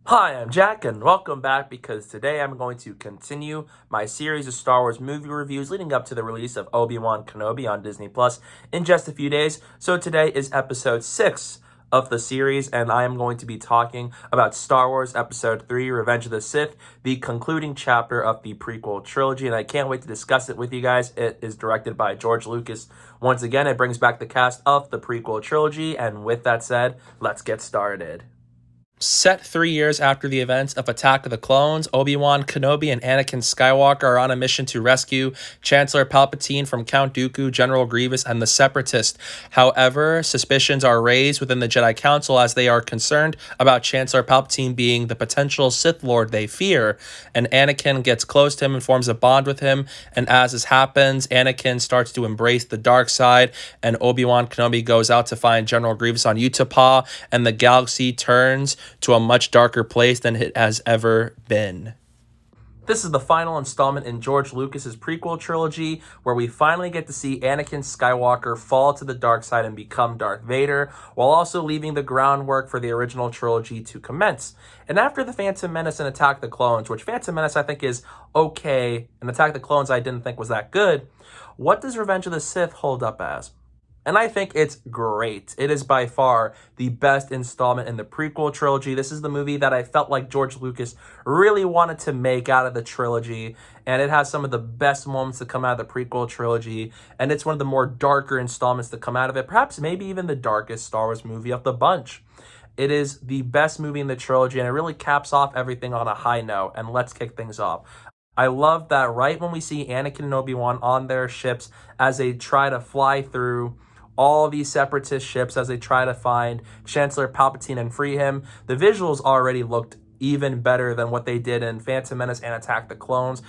Hi, I'm Jack, and welcome back because today I'm going to continue my series of Star Wars movie reviews leading up to the release of Obi-Wan Kenobi on Disney Plus in just a few days. So today is episode 6 of the series, and I am going to be talking about Star Wars Episode 3, Revenge of the Sith, the concluding chapter of the prequel trilogy, and I can't wait to discuss it with you guys. It is directed by George Lucas. Once again, it brings back the cast of the prequel trilogy, and with that said, let's get started. Set 3 years after the events of Attack of the Clones, Obi-Wan Kenobi and Anakin Skywalker are on a mission to rescue Chancellor Palpatine from Count Dooku, General Grievous, and the Separatists. However, suspicions are raised within the Jedi Council as they are concerned about Chancellor Palpatine being the potential Sith Lord they fear, and Anakin gets close to him and forms a bond with him, and as this happens, Anakin starts to embrace the dark side, and Obi-Wan Kenobi goes out to find General Grievous on Utapau, and the galaxy turns to a much darker place than it has ever been. This is the final installment in George Lucas's prequel trilogy, where we finally get to see Anakin Skywalker fall to the dark side and become Darth Vader, while also leaving the groundwork for the original trilogy to commence. And after the Phantom Menace and Attack the Clones, which Phantom Menace I think is okay, and Attack the Clones I didn't think was that good, what does Revenge of the Sith hold up as? And I think it's great. It is by far the best installment in the prequel trilogy. This is the movie that I felt like George Lucas really wanted to make out of the trilogy. And it has some of the best moments to come out of the prequel trilogy. And it's one of the more darker installments to come out of it. Perhaps maybe even the darkest Star Wars movie of the bunch. It is the best movie in the trilogy, and it really caps off everything on a high note. And let's kick things off. I love that right when we see Anakin and Obi-Wan on their ships as they try to fly through all these separatist ships as they try to find Chancellor Palpatine and free him. The visuals already looked even better than what they did in Phantom Menace and Attack the Clones.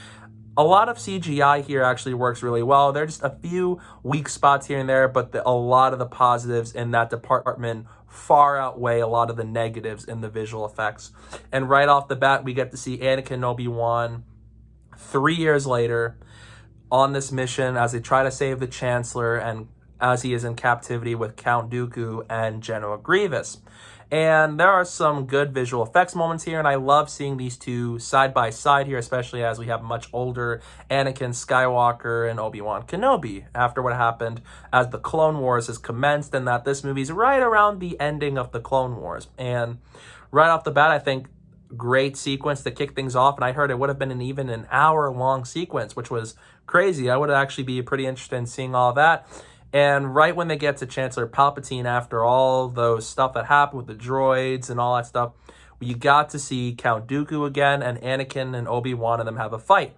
A lot of CGI here actually works really well. There are just a few weak spots here and there, but a lot of the positives in that department far outweigh a lot of the negatives in the visual effects. And right off the bat, we get to see Anakin and Obi-Wan 3 years later on this mission as they try to save the Chancellor and as he is in captivity with Count Dooku and General Grievous. And there are some good visual effects moments here, and I love seeing these two side by side here, especially as we have much older Anakin Skywalker and Obi-Wan Kenobi after what happened as the Clone Wars has commenced, and that this movie's right around the ending of the Clone Wars. And right off the bat, I think great sequence to kick things off, and I heard it would have been even an hour-long sequence, which was crazy. I would actually be pretty interested in seeing all that. And right when they get to Chancellor Palpatine, after all those stuff that happened with the droids and all that stuff, you got to see Count Dooku again, and Anakin and Obi-Wan and them have a fight.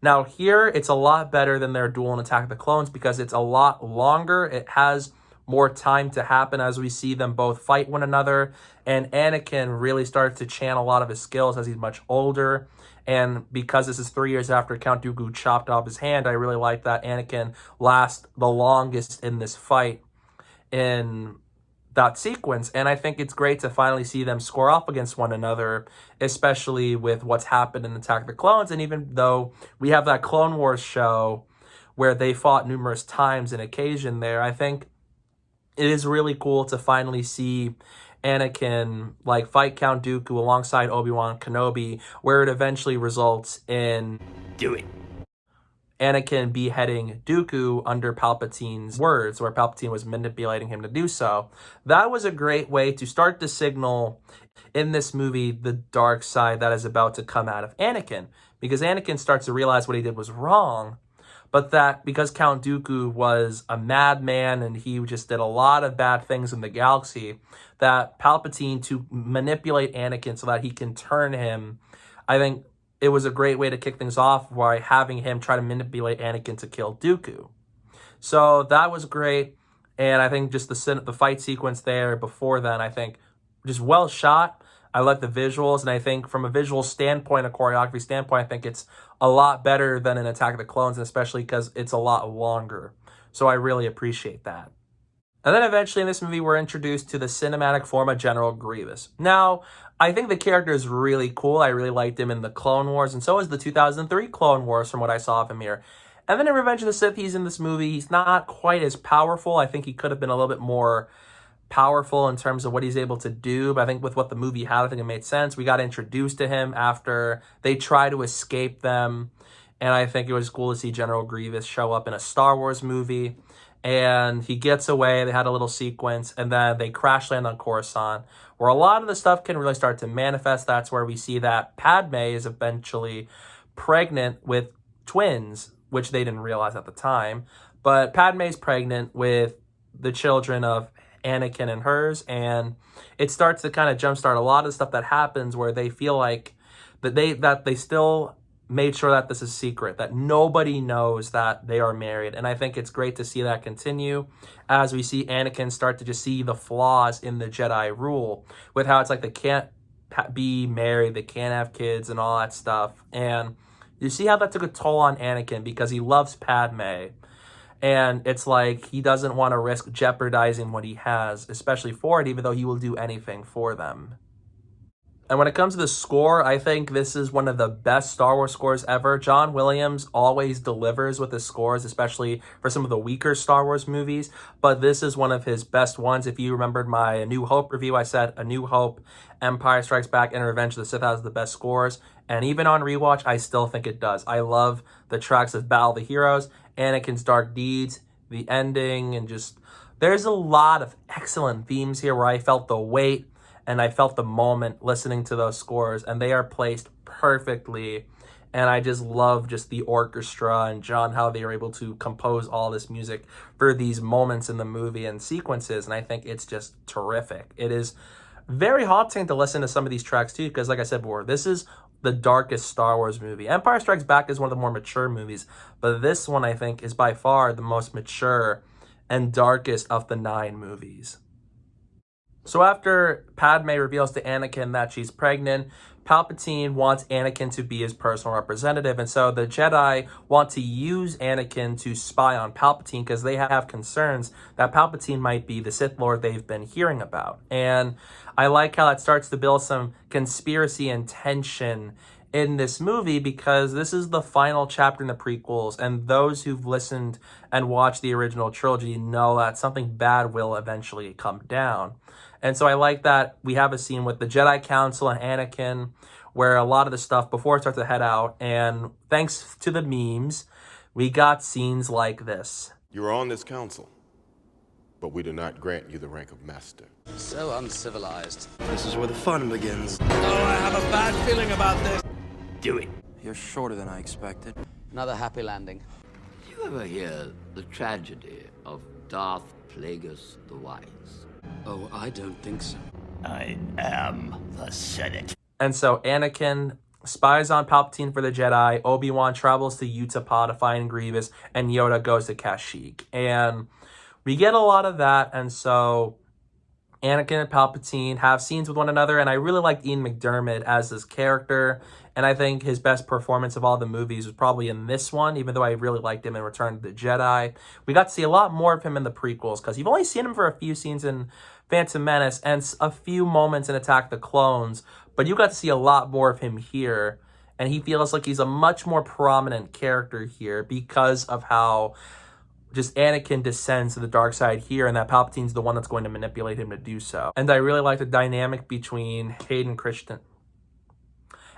Now here, it's a lot better than their duel in Attack of the Clones because it's a lot longer. It has more time to happen as we see them both fight one another. And Anakin really starts to channel a lot of his skills as he's much older. And because this is 3 years after Count Dooku chopped off his hand, I really like that Anakin lasts the longest in this fight in that sequence. And I think it's great to finally see them square off against one another, especially with what's happened in Attack of the Clones. And even though we have that Clone Wars show where they fought numerous times and occasion there, I think it is really cool to finally see Anakin fight Count Dooku alongside Obi-Wan Kenobi, where it eventually results in Anakin beheading Dooku under Palpatine's words, where Palpatine was manipulating him to do so. That was a great way to start to signal in this movie the dark side that is about to come out of Anakin, because Anakin starts to realize what he did was wrong, but that because Count Dooku was a madman and he just did a lot of bad things in the galaxy, that Palpatine, to manipulate Anakin so that he can turn him, I think it was a great way to kick things off by having him try to manipulate Anakin to kill Dooku. So that was great, and I think just the fight sequence there before then, I think just well shot. I like the visuals, and I think from a visual standpoint, a choreography standpoint, I think it's a lot better than in Attack of the Clones, especially because it's a lot longer. So I really appreciate that. And then eventually in this movie, we're introduced to the cinematic form of General Grievous. Now, I think the character is really cool. I really liked him in the Clone Wars, and so is the 2003 Clone Wars from what I saw of him here. And then in Revenge of the Sith, he's in this movie. He's not quite as powerful. I think he could have been a little bit more powerful in terms of what he's able to do, but I think with what the movie had, I think it made sense. We got introduced to him after they try to escape them, and I think it was cool to see General Grievous show up in a Star Wars movie, and he gets away. They had a little sequence, and then they crash land on Coruscant, where a lot of the stuff can really start to manifest. That's where we see that Padme is eventually pregnant with twins, which they didn't realize at the time, but Padme's pregnant with the children of Anakin and hers, and it starts to kind of jumpstart a lot of stuff that happens where they feel like that they still made sure that this is secret, that nobody knows that they are married. And I think it's great to see that continue as we see Anakin start to just see the flaws in the Jedi rule, with how it's like they can't be married, they can't have kids and all that stuff. And you see how that took a toll on Anakin because he loves Padme. And it's like he doesn't want to risk jeopardizing what he has, especially for it, even though he will do anything for them. And when it comes to the score, I think this is one of the best Star Wars scores ever. John Williams always delivers with his scores, especially for some of the weaker Star Wars movies. But this is one of his best ones. If you remembered my A New Hope review, I said A New Hope, Empire Strikes Back, and Revenge of the Sith has the best scores. And even on rewatch, I still think it does. I love the tracks of Battle of the Heroes, Anakin's Dark Deeds, the ending, and just there's a lot of excellent themes here where I felt the weight and I felt the moment listening to those scores, and they are placed perfectly. And I just love just the orchestra and John, how they are able to compose all this music for these moments in the movie and sequences. And I think it's just terrific. It is very haunting to listen to some of these tracks too, because like I said before, this is the darkest Star Wars movie. Empire Strikes Back is one of the more mature movies, but this one I think is by far the most mature and darkest of the 9 movies. So after Padme reveals to Anakin that she's pregnant, Palpatine wants Anakin to be his personal representative, and so the Jedi want to use Anakin to spy on Palpatine because they have concerns that Palpatine might be the Sith Lord they've been hearing about. And I like how it starts to build some conspiracy and tension in this movie, because this is the final chapter in the prequels, and those who've listened and watched the original trilogy know that something bad will eventually come down. And so I like that we have a scene with the Jedi Council and Anakin where a lot of the stuff before it starts to head out, and thanks to the memes, we got scenes like this. You are on this council, but we do not grant you the rank of master. So uncivilized. This is where the fun begins. Oh, I have a bad feeling about this. Do it. You're shorter than I expected. Another happy landing. Did you ever hear the tragedy of Darth Plagueis the Wise? Oh, I don't think so. I am the Senate. And so Anakin spies on Palpatine for the Jedi, Obi-Wan travels to Utapau to find Grievous, and Yoda goes to Kashyyyk. And we get a lot of that, and so Anakin and Palpatine have scenes with one another, and I really liked Ian McDiarmid as his character, and I think his best performance of all the movies was probably in this one, even though I really liked him in Return of the Jedi. We got to see a lot more of him in the prequels, because you've only seen him for a few scenes in Phantom Menace and a few moments in Attack of the Clones, but you got to see a lot more of him here, and he feels like he's a much more prominent character here because of how just Anakin descends to the dark side here, and that Palpatine's the one that's going to manipulate him to do so. And I really like the dynamic between Hayden Christensen.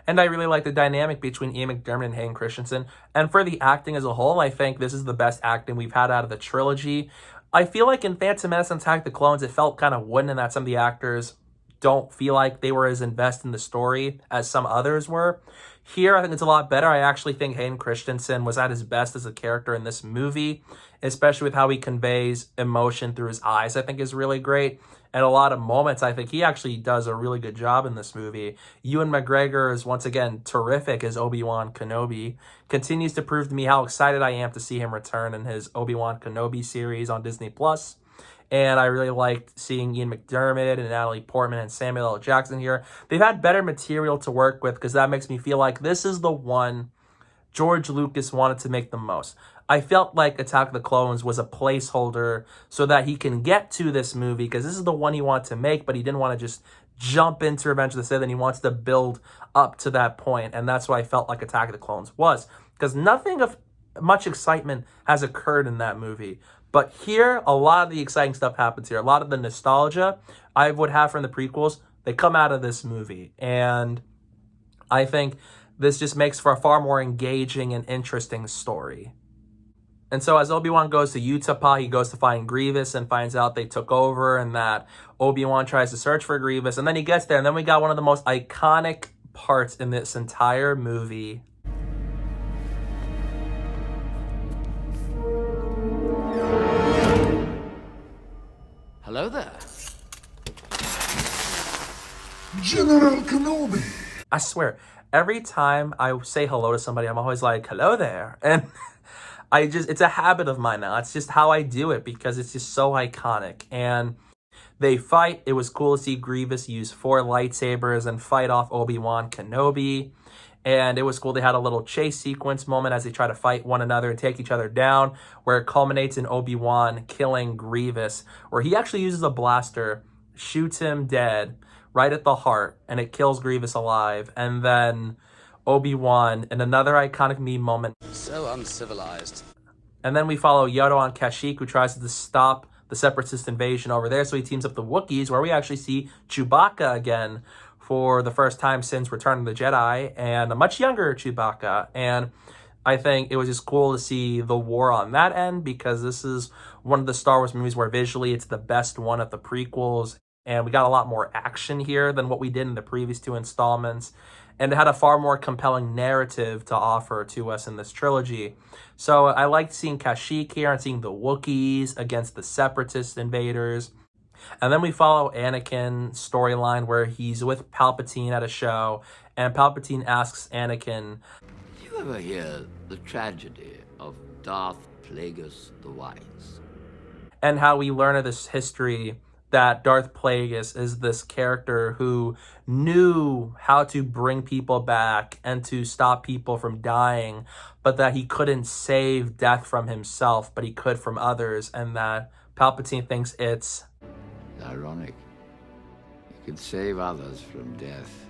And I really like the dynamic between Ian McDiarmid and Hayden Christensen. And for the acting as a whole, I think this is the best acting we've had out of the trilogy. I feel like in Phantom Menace and Attack of the Clones, it felt kind of wooden in that some of the actors don't feel like they were as invested in the story as some others were. Here, I think it's a lot better. I actually think Hayden Christensen was at his best as a character in this movie, especially with how he conveys emotion through his eyes, I think is really great. And a lot of moments, I think he actually does a really good job in this movie. Ewan McGregor is once again terrific as Obi-Wan Kenobi. Continues to prove to me how excited I am to see him return in his Obi-Wan Kenobi series on Disney+. And I really liked seeing Ian McDiarmid and Natalie Portman and Samuel L. Jackson here. They've had better material to work with, because that makes me feel like this is the one George Lucas wanted to make the most. I felt like Attack of the Clones was a placeholder so that he can get to this movie, because this is the one he wanted to make, but he didn't want to just jump into Revenge of the Sith, and he wants to build up to that point. And that's what I felt like Attack of the Clones was, because nothing of much excitement has occurred in that movie. But here, a lot of the exciting stuff happens here. A lot of the nostalgia I would have from the prequels, they come out of this movie. And I think this just makes for a far more engaging and interesting story. And so as Obi-Wan goes to Utapau, he goes to find Grievous and finds out they took over and that Obi-Wan tries to search for Grievous. And then he gets there, and then we got one of the most iconic parts in this entire movie. Hello there. General Kenobi. I swear, every time I say hello to somebody, I'm always like, hello there. And it's a habit of mine now. It's just how I do it because it's just so iconic. And they fight. It was cool to see Grievous use 4 lightsabers and fight off Obi-Wan Kenobi. And it was cool. They had a little chase sequence moment as they try to fight one another and take each other down, where it culminates in Obi-Wan killing Grievous, where he actually uses a blaster, shoots him dead right at the heart, and it kills Grievous alive. And then Obi-Wan, in another iconic meme moment. So uncivilized. And then we follow Yoda on Kashyyyk, who tries to stop the Separatist invasion over there. So he teams up the Wookiees, where we actually see Chewbacca again for the first time since Return of the Jedi, and a much younger Chewbacca. And I think it was just cool to see the war on that end, because this is one of the Star Wars movies where visually it's the best one of the prequels. And we got a lot more action here than what we did in the previous 2 installments. And it had a far more compelling narrative to offer to us in this trilogy. So I liked seeing Kashyyyk here and seeing the Wookiees against the Separatist invaders. And then we follow Anakin's storyline where he's with Palpatine at a show. And Palpatine asks Anakin, Did you ever hear the tragedy of Darth Plagueis the Wise? and how we learn of this history that Darth Plagueis is this character who knew how to bring people back and to stop people from dying, but that he couldn't save death from himself, but he could from others, and that Palpatine thinks it's Ironic. He could save others from death,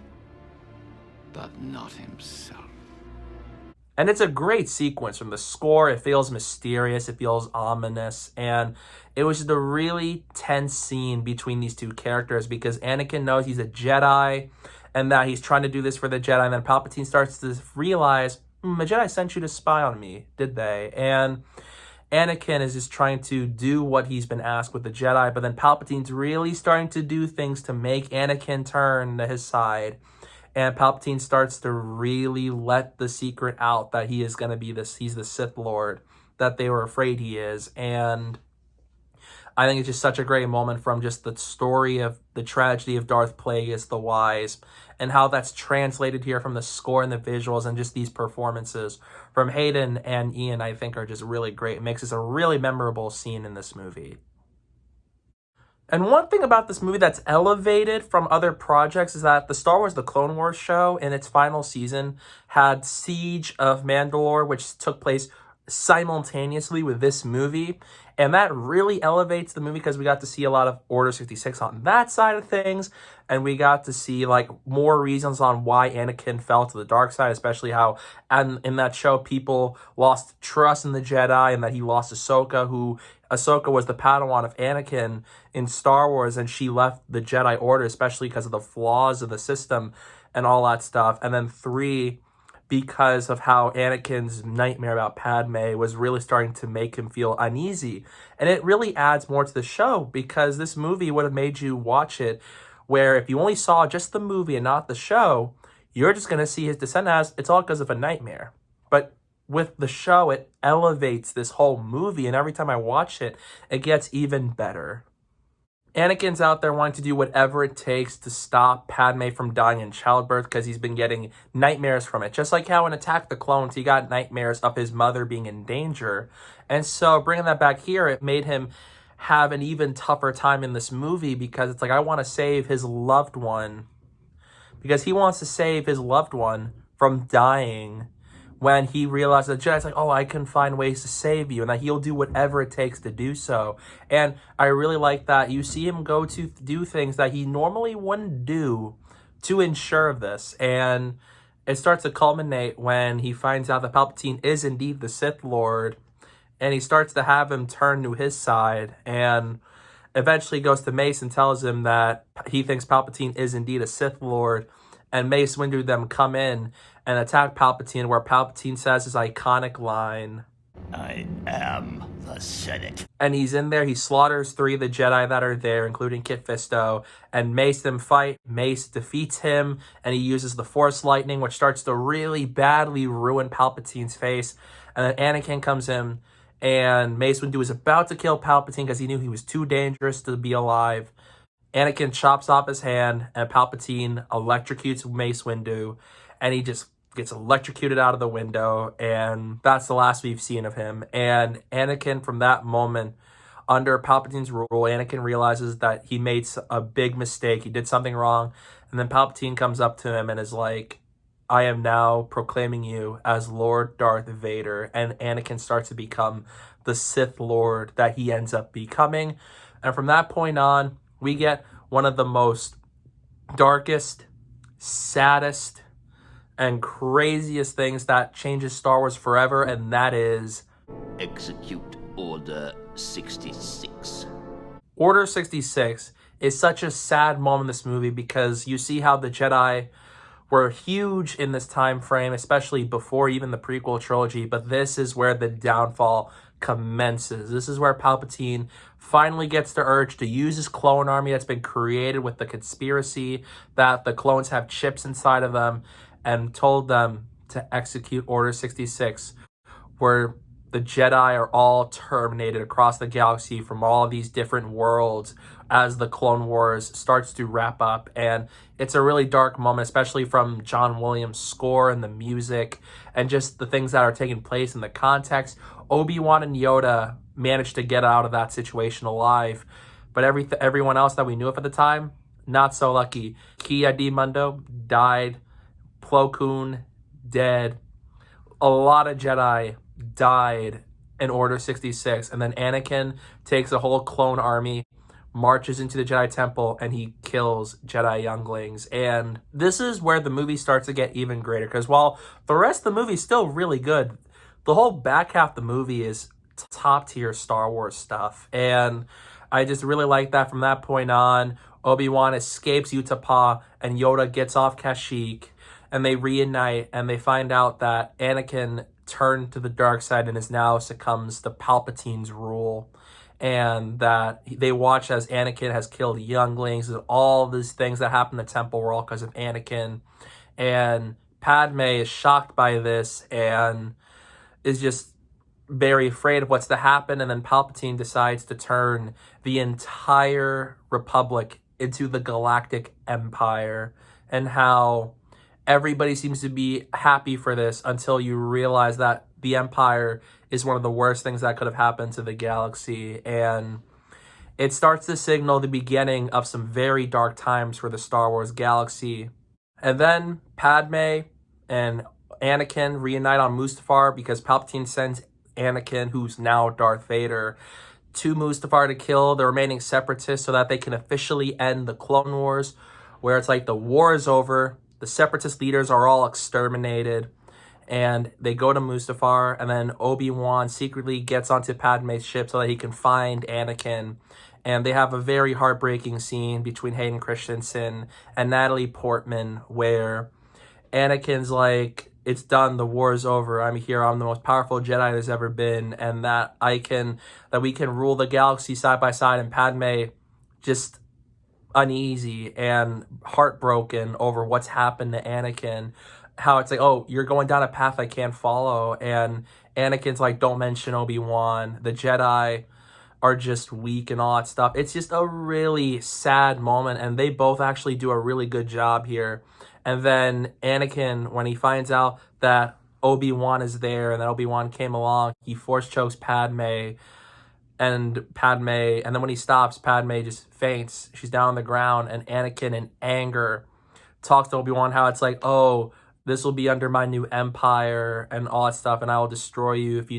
but not himself. And it's a great sequence from the score. It feels mysterious. It feels ominous. And it was just a really tense scene between these two characters, because Anakin knows he's a Jedi and that he's trying to do this for the Jedi. And then Palpatine starts to realize, the Jedi sent you to spy on me, did they? And Anakin is just trying to do what he's been asked with the Jedi. But then Palpatine's really starting to do things to make Anakin turn to his side. And Palpatine starts to really let the secret out that he is going to be he's the Sith Lord that they were afraid he is. And I think it's just such a great moment from just the story of the tragedy of Darth Plagueis the Wise, and how that's translated here from the score and the visuals, and just these performances from Hayden and Ian, I think, are just really great. It makes this a really memorable scene in this movie. And one thing about this movie that's elevated from other projects is that the Star Wars The Clone Wars show in its final season had Siege of Mandalore, which took place simultaneously with this movie. And that really elevates the movie, because we got to see a lot of Order 66 on that side of things. And we got to see like more reasons on why Anakin fell to the dark side, especially how in that show people lost trust in the Jedi, and that he lost Ahsoka, who Ahsoka was the Padawan of Anakin in Star Wars, and she left the Jedi Order, especially because of the flaws of the system and all that stuff. And then 3, because of how Anakin's nightmare about Padme was really starting to make him feel uneasy. And it really adds more to the show, because this movie would have made you watch it where if you only saw just the movie and not the show, you're just going to see his descent as it's all because of a nightmare. But with the show, it elevates this whole movie, and every time I watch it, it gets even better. Anakin's out there wanting to do whatever it takes to stop Padme from dying in childbirth, because he's been getting nightmares from it. Just like how in Attack the Clones, he got nightmares of his mother being in danger. And so bringing that back here, it made him have an even tougher time in this movie, because it's like, I want to save his loved one, because he wants to save his loved one from dying. When he realizes the Jedi's like, oh, I can find ways to save you, and that he'll do whatever it takes to do so. And I really like that. You see him go to do things that he normally wouldn't do to ensure this. And it starts to culminate when he finds out that Palpatine is indeed the Sith Lord. and he starts to have him turn to his side, and eventually goes to Mace and tells him that he thinks Palpatine is indeed a Sith Lord, and Mace Windu them come in and attack Palpatine, where Palpatine says his iconic line, I am the Senate. and he's in there. He slaughters 3 of the Jedi that are there, including Kit Fisto, and Mace them fight. Mace defeats him, and he uses the Force Lightning, which starts to really badly ruin Palpatine's face. And then Anakin comes in, and Mace Windu is about to kill Palpatine because he knew he was too dangerous to be alive. Anakin chops off his hand, and Palpatine electrocutes Mace Windu, and he just gets electrocuted out of the window, and that's the last we've seen of him. And Anakin, from that moment, under Palpatine's rule, Anakin realizes that he made a big mistake. He did something wrong, and then Palpatine comes up to him and is like, I am now proclaiming you as Lord Darth Vader, and Anakin starts to become the Sith Lord that he ends up becoming. And from that point on, we get one of the most darkest, saddest, and craziest things that changes Star Wars forever, and that is Execute Order 66. Order 66 is such a sad moment in this movie because you see how the Jedi were huge in this time frame, especially before even the prequel trilogy, but this is where the downfall commences. This is where Palpatine finally gets the urge to use his clone army that's been created with the conspiracy that the clones have chips inside of them, and told them to execute Order 66, where the Jedi are all terminated across the galaxy from all of these different worlds as the Clone Wars starts to wrap up. And it's a really dark moment, especially from John Williams' score and the music and just the things that are taking place in the context. Obi-Wan and Yoda managed to get out of that situation alive, but everyone else that we knew of at the time, not so lucky. Ki-Adi-Mundo died. Plo Koon dead. A lot of Jedi died in Order 66, and then Anakin takes a whole clone army, marches into the Jedi Temple, and he kills Jedi younglings. And this is where the movie starts to get even greater, because while the rest of the movie is still really good, the whole back half of the movie is top tier Star Wars stuff, and I just really like that. From that point on, Obi-Wan escapes Utapau, and Yoda gets off Kashyyyk, and they reunite, and they find out that Anakin turned to the dark side and is now succumbs to Palpatine's rule, and that they watch as Anakin has killed younglings, and all these things that happen in the temple were all because of Anakin. And Padme is shocked by this and is just very afraid of what's to happen, and then Palpatine decides to turn the entire Republic into the Galactic Empire, and how everybody seems to be happy for this until you realize that the Empire is one of the worst things that could have happened to the galaxy. And it starts to signal the beginning of some very dark times for the Star Wars galaxy. And then Padme and Anakin reunite on Mustafar because Palpatine sends Anakin, who's now Darth Vader, to Mustafar to kill the remaining separatists so that they can officially end the Clone Wars, where it's like the war is over. The separatist leaders are all exterminated, and they go to Mustafar, and then Obi-Wan secretly gets onto Padme's ship so that he can find Anakin, and they have a very heartbreaking scene between Hayden Christensen and Natalie Portman, where Anakin's like, it's done, the war is over, I'm here, I'm the most powerful Jedi there's ever been, and that we can rule the galaxy side by side, and Padme just uneasy and heartbroken over what's happened to Anakin, how it's like, oh, you're going down a path I can't follow, and Anakin's like, don't mention Obi-Wan, the Jedi are just weak and all that stuff. It's just a really sad moment, and they both actually do a really good job here. And then Anakin, when he finds out that Obi-Wan is there and that Obi-Wan came along, he force chokes Padme, and then when he stops, Padme just faints. She's down on the ground, and Anakin, in anger, talks to Obi-Wan how it's like, oh, this will be under my new empire and all that stuff, and I will destroy you if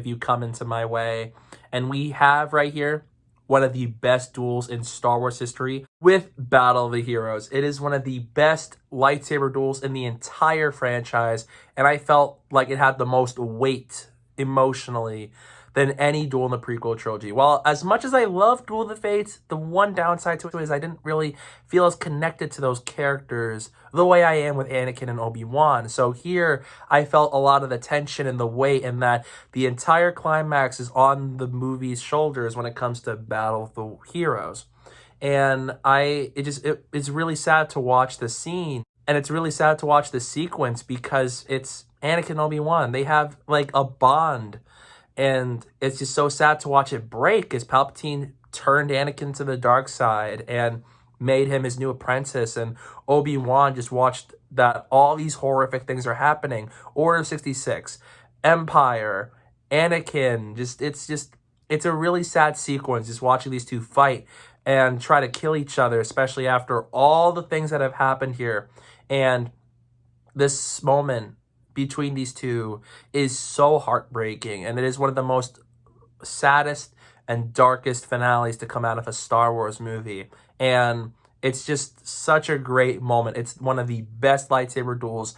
you come into my way. And we have right here one of the best duels in Star Wars history with Battle of the Heroes. It is one of the best lightsaber duels in the entire franchise, and I felt like it had the most weight emotionally than any duel in the prequel trilogy. While as much as I love Duel of the Fates, the one downside to it is I didn't really feel as connected to those characters the way I am with Anakin and Obi-Wan. So here, I felt a lot of the tension and the weight, and that the entire climax is on the movie's shoulders when it comes to Battle of the Heroes. And it's really sad to watch the scene, and it's really sad to watch the sequence because it's Anakin and Obi-Wan. They have like a bond. And it's just so sad to watch it break as Palpatine turned Anakin to the dark side and made him his new apprentice. And Obi-Wan just watched that all these horrific things are happening. Order 66, Empire, Anakin. It's a really sad sequence just watching these two fight and try to kill each other, especially after all the things that have happened here. And this moment between these two is so heartbreaking, and it is one of the most saddest and darkest finales to come out of a Star Wars movie. And it's just such a great moment. It's one of the best lightsaber duels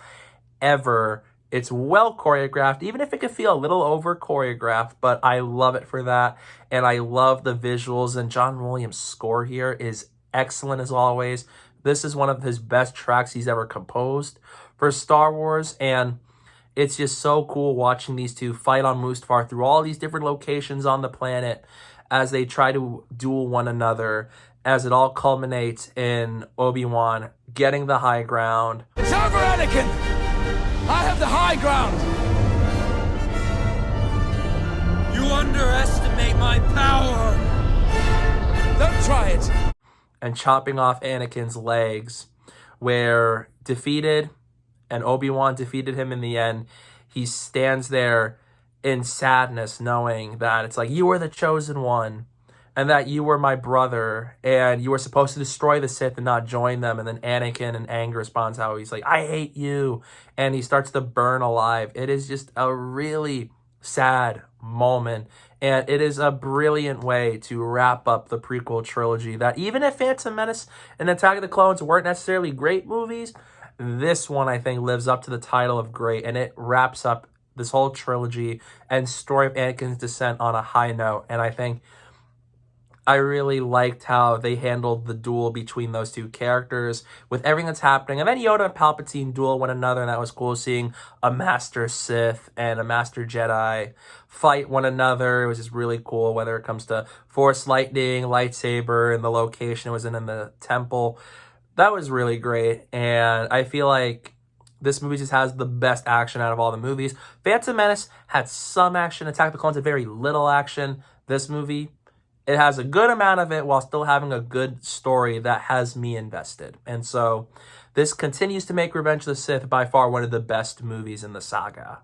ever. It's well choreographed, even if it could feel a little over choreographed, but I love it for that. And I love the visuals, and John Williams' score here is excellent as always. This is one of his best tracks he's ever composed for Star Wars, and it's just so cool watching these two fight on Mustafar through all these different locations on the planet as they try to duel one another, as it all culminates in Obi-Wan getting the high ground. It's over, Anakin! I have the high ground! You underestimate my power! Don't try it! And chopping off Anakin's legs, where defeated, and Obi-Wan defeated him in the end, he stands there in sadness knowing that it's like, you were the chosen one, and that you were my brother, and you were supposed to destroy the Sith and not join them. And then Anakin in anger responds how he's like, I hate you, and he starts to burn alive. It is just a really sad moment, and it is a brilliant way to wrap up the prequel trilogy that even if Phantom Menace and Attack of the Clones weren't necessarily great movies, this one, I think, lives up to the title of great, and it wraps up this whole trilogy and story of Anakin's descent on a high note. And I think I really liked how they handled the duel between those two characters with everything that's happening. And then Yoda and Palpatine duel one another, and that was cool seeing a Master Sith and a Master Jedi fight one another. It was just really cool, whether it comes to Force lightning, lightsaber, and the location it was in the temple. That was really great, and I feel like this movie just has the best action out of all the movies. Phantom Menace had some action. Attack of the Clones had very little action. This movie, it has a good amount of it while still having a good story that has me invested. And so this continues to make Revenge of the Sith by far one of the best movies in the saga.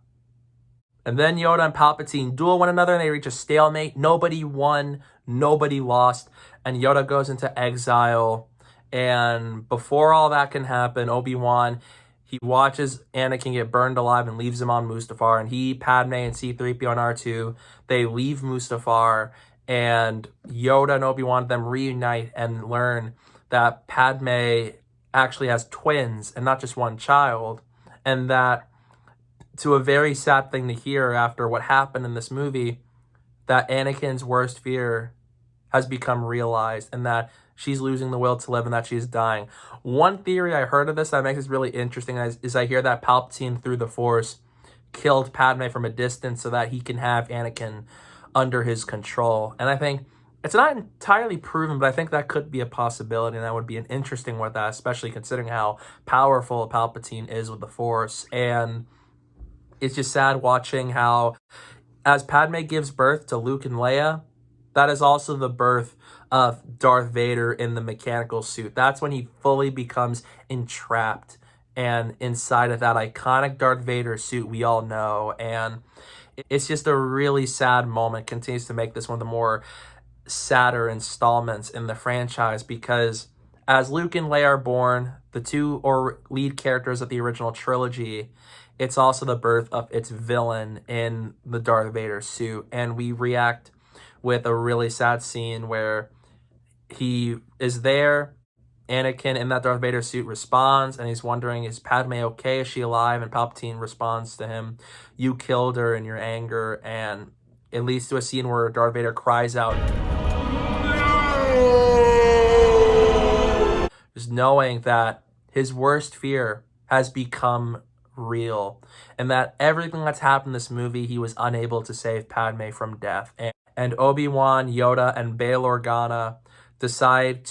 And then Yoda and Palpatine duel one another, and they reach a stalemate. Nobody won, nobody lost, and Yoda goes into exile. And before all that can happen, Obi-Wan, he watches Anakin get burned alive and leaves him on Mustafar. And he, Padme, and C-3PO and R2, they leave Mustafar. And Yoda and Obi-Wan, them reunite and learn that Padme actually has twins and not just one child. And that, to a very sad thing to hear after what happened in this movie, that Anakin's worst fear has become realized, and that she's losing the will to live and that she's dying. One theory I heard of this that makes this really interesting is I hear that Palpatine, through the Force, killed Padme from a distance so that he can have Anakin under his control. And I think it's not entirely proven, but I think that could be a possibility, and that would be an interesting one, with that, especially considering how powerful Palpatine is with the Force. And it's just sad watching how, as Padme gives birth to Luke and Leia, that is also the birth of Darth Vader in the mechanical suit. That's when he fully becomes entrapped and inside of that iconic Darth Vader suit we all know. And it's just a really sad moment. Continues to make this one of the more sadder installments in the franchise, because as Luke and Leia are born, the two lead characters of the original trilogy, it's also the birth of its villain in the Darth Vader suit. And we react with a really sad scene where he is there Anakin in that Darth Vader suit responds, and he's wondering, is Padme okay? Is she alive? And Palpatine responds to him, you killed her in your anger. And it leads to a scene where Darth Vader cries out, no! Just knowing that his worst fear has become real, and that everything that's happened in this movie, he was unable to save Padme from death. And Obi-Wan, Yoda, and Bail Organa decide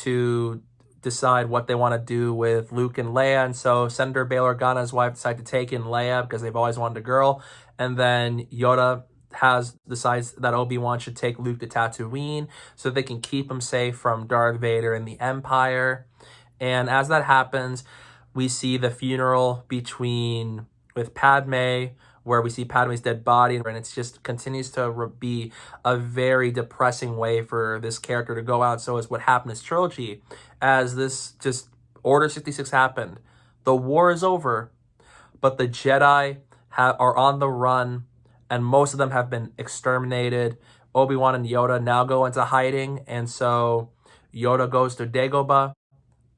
what they want to do with Luke and Leia. And so Senator Bail Organa's wife decides to take in Leia because they've always wanted a girl. And then Yoda decides that Obi-Wan should take Luke to Tatooine so they can keep him safe from Darth Vader and the Empire. And as that happens, we see the funeral with Padme, where we see Padme's dead body, and it just continues to be a very depressing way for this character to go out. So is what happened in this trilogy, as this just Order 66 happened. The war is over, but the Jedi are on the run, and most of them have been exterminated. Obi-Wan and Yoda now go into hiding, and so Yoda goes to Dagobah,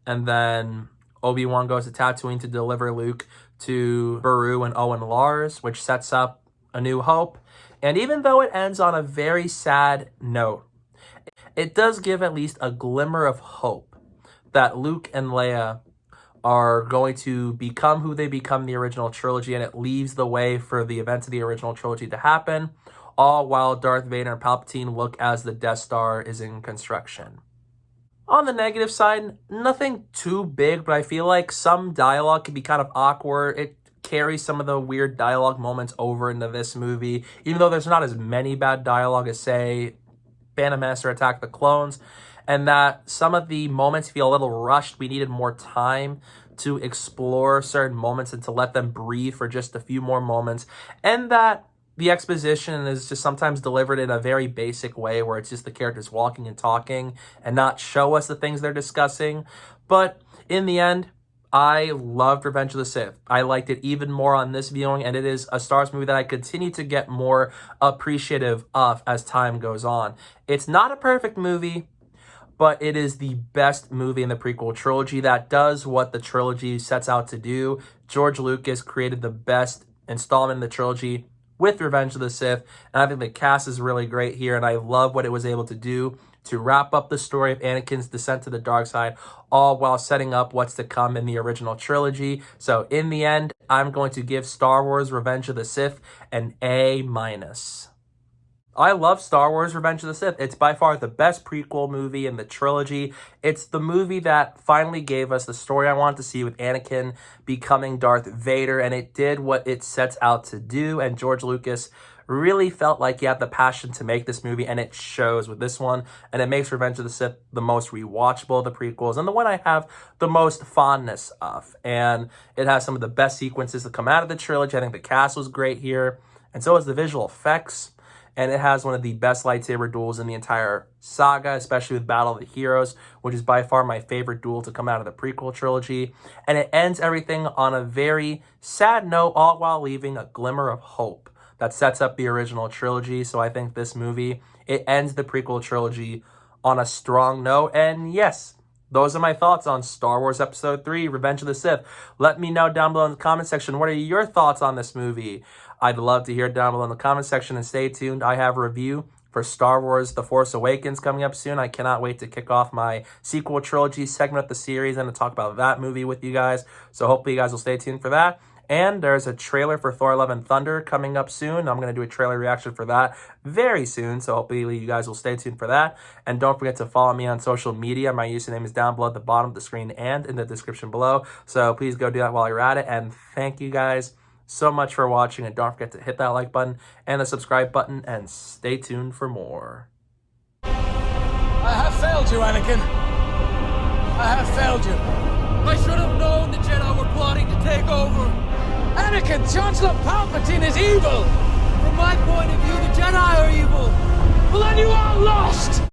and then Obi-Wan goes to Tatooine to deliver Luke to Beru and Owen Lars, which sets up A New Hope. And even though it ends on a very sad note, it does give at least a glimmer of hope that Luke and Leia are going to become who they become in the original trilogy, and it leaves the way for the events of the original trilogy to happen, all while Darth Vader and Palpatine look as the Death Star is in construction. On the negative side, nothing too big, but I feel like some dialogue can be kind of awkward. It carries some of the weird dialogue moments over into this movie, even though there's not as many bad dialogue as, say, Phantom Menace or Attack of the Clones, and that some of the moments feel a little rushed. We needed more time to explore certain moments and to let them breathe for just a few more moments, and that the exposition is just sometimes delivered in a very basic way where it's just the characters walking and talking and not show us the things they're discussing. But in the end, I loved Revenge of the Sith. I liked it even more on this viewing, and it is a Star Wars movie that I continue to get more appreciative of as time goes on. It's not a perfect movie, but it is the best movie in the prequel trilogy that does what the trilogy sets out to do. George Lucas created the best installment in the trilogy with Revenge of the Sith, and I think the cast is really great here, and I love what it was able to do to wrap up the story of Anakin's descent to the dark side, all while setting up what's to come in the original trilogy. So in the end, I'm going to give Star Wars Revenge of the Sith an A-. I love Star Wars Revenge of the Sith. It's by far the best prequel movie in the trilogy. It's the movie that finally gave us the story I wanted to see with Anakin becoming Darth Vader, and it did what it sets out to do, and George Lucas really felt like he had the passion to make this movie, and it shows with this one, and it makes Revenge of the Sith the most rewatchable of the prequels, and the one I have the most fondness of, and it has some of the best sequences that come out of the trilogy. I think the cast was great here, and so is the visual effects. And it has one of the best lightsaber duels in the entire saga, especially with Battle of the Heroes, which is by far my favorite duel to come out of the prequel trilogy. And it ends everything on a very sad note, all while leaving a glimmer of hope that sets up the original trilogy. So I think this movie, it ends the prequel trilogy on a strong note. And yes, those are my thoughts on Star Wars Episode 3, Revenge of the Sith. Let me know down below in the comment section, what are your thoughts on this movie? I'd love to hear it down below in the comment section, and stay tuned. I have a review for Star Wars The Force Awakens coming up soon. I cannot wait to kick off my sequel trilogy segment of the series and to talk about that movie with you guys. So hopefully you guys will stay tuned for that. And there's a trailer for Thor Love and Thunder coming up soon. I'm going to do a trailer reaction for that very soon. So hopefully you guys will stay tuned for that. And don't forget to follow me on social media. My username is down below at the bottom of the screen and in the description below. So please go do that while you're at it. And thank you guys so much for watching, and don't forget to hit that like button and the subscribe button, and stay tuned for more. I have failed you, Anakin. I have failed you. I should have known the Jedi were plotting to take over. Anakin, Chancellor Palpatine is evil. From my point of view, the Jedi are evil. Well, then you are lost.